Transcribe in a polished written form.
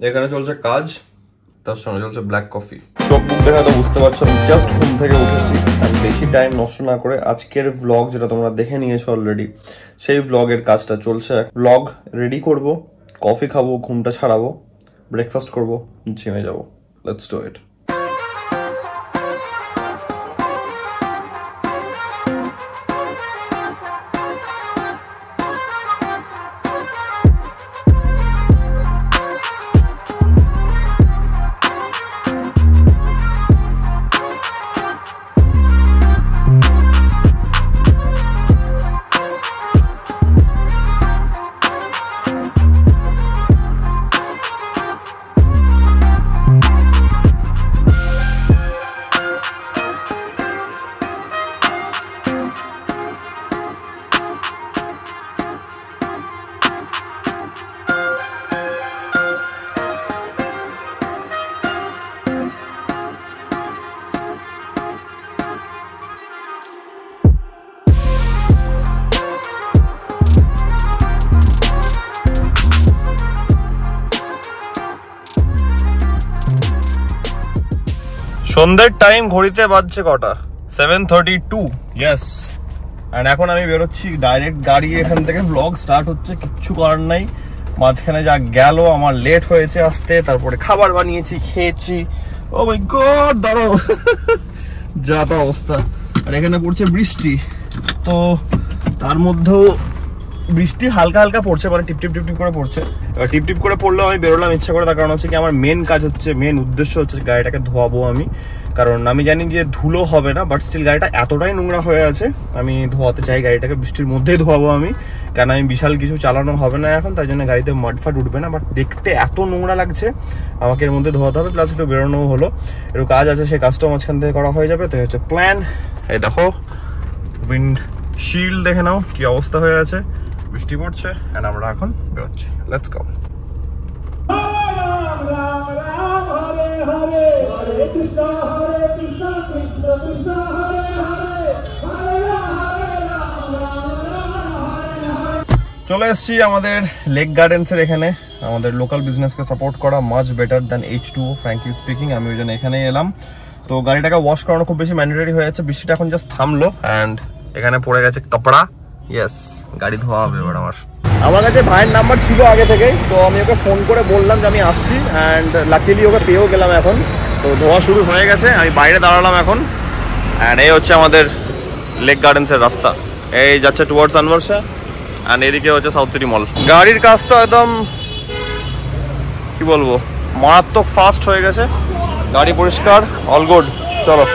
এখানে চলছে কাজ, তার সঙ্গে চলছে ব্ল্যাক কফি। চোখ মুখ দেখা তো বুঝতে পারছো আমি জাস্ট ঘুম থেকে উঠেছি। আমি বেশি টাইম নষ্ট না করে আজকের ভ্লগ যেটা তোমরা দেখে নিয়েছো অলরেডি, সেই ভ্লগের কাজটা চলছে। ভ্লগ রেডি করব, কফি খাবো, ঘুমটা ছাড়াবো, ব্রেকফাস্ট করব, জিমে যাবো। Let's do it. সন্ধ্যের টাইম, ঘড়িতে বাজছে কটা? 7:32। ইয়েস। অ্যান্ড এখন আমি বেরোচ্ছি ডাইরেক্ট গাড়ি, এখান থেকে ব্লগ স্টার্ট হচ্ছে। কিচ্ছু করার নাই, মাঝখানে যা গেল আমার লেট হয়েছে আসতে, তারপরে খাবার বানিয়েছি, খেয়েছি। ও মাই গড, দাঁড়াও, যা তা অবস্থা। আর এখানে পড়ছে বৃষ্টি, তো তার মধ্যেও বৃষ্টি হালকা হালকা পড়ছে, মানে টিপ টিপ টিপ টিপ করে পড়ছে। এবার টিপ টিপ করে পড়লেও আমি বেরোলাম ইচ্ছা করে, তার কারণ হচ্ছে কি আমার মেন কাজ হচ্ছে, মেন উদ্দেশ্য হচ্ছে গাড়িটাকে ধোয়াবো আমি। কারণ আমি জানি যে ধুলো হবে না, বাট স্টিল গাড়িটা এতটাই নোংরা হয়ে আছে, আমি ধোয়াতে চাই গাড়িটাকে, বৃষ্টির মধ্যেই ধোয়াবো আমি। কারণ আমি বিশাল কিছু চালানো হবে না এখন, তাই জন্য গাড়িতে মাডফাট উঠবে না। বাট দেখতে এত নোংরা লাগছে, আমাকে এর মধ্যে ধোয়াতে হবে, প্লাস একটু বেরোনো হলো, একটু কাজ আছে, সেই কাজটাও মাঝখান থেকে করা হয়ে যাবে। তো হচ্ছে প্ল্যান। এই দেখো উইন্ড শিল্ড, দেখে নাও কি অবস্থা হয়ে আছে, বৃষ্টি পড়ছে। এন্ড আমরা এখন বেরোচ্ছি, লেটস গো। চলে এসছি আমাদের লেক গার্ডেন্সের এখানে। আমাদের লোকাল বিজনেসকে সাপোর্ট করা much better than H2O, frankly speaking. আমি ওই জন্য এখানেই এলাম। তো গাড়িটাকে ওয়াশ করানো খুব বেশি ম্যান্ডেটরি হয়ে যাচ্ছে, বৃষ্টিটা এখন জাস্ট থামলো অ্যান্ড এখানে পড়ে গেছে কাপড়া। ইয়েস, গাড়ি ধোয়া হবে এবার আমার কাছে ভাইয়ের নাম্বার ছিল আগে থেকেই, তো আমি ওকে ফোন করে বললাম যে আমি আসছি, অ্যান্ড লাকিলি ওকে পেয়েও গেলাম এখন। তো ধোয়া শুরু হয়ে গেছে, আমি বাইরে দাঁড়ালাম এখন। অ্যান্ড এই হচ্ছে আমাদের লেক গার্ডেন্সের রাস্তা, এই যাচ্ছে টুয়ার্ডস আনভারসা, অ্যান্ড এদিকে হচ্ছে সাউথ সিটি মল। গাড়ির কাজ তো একদম কি বলবো, মারাত্মক ফাস্ট হয়ে গেছে, গাড়ি পরিষ্কার, অল গুড। চলো।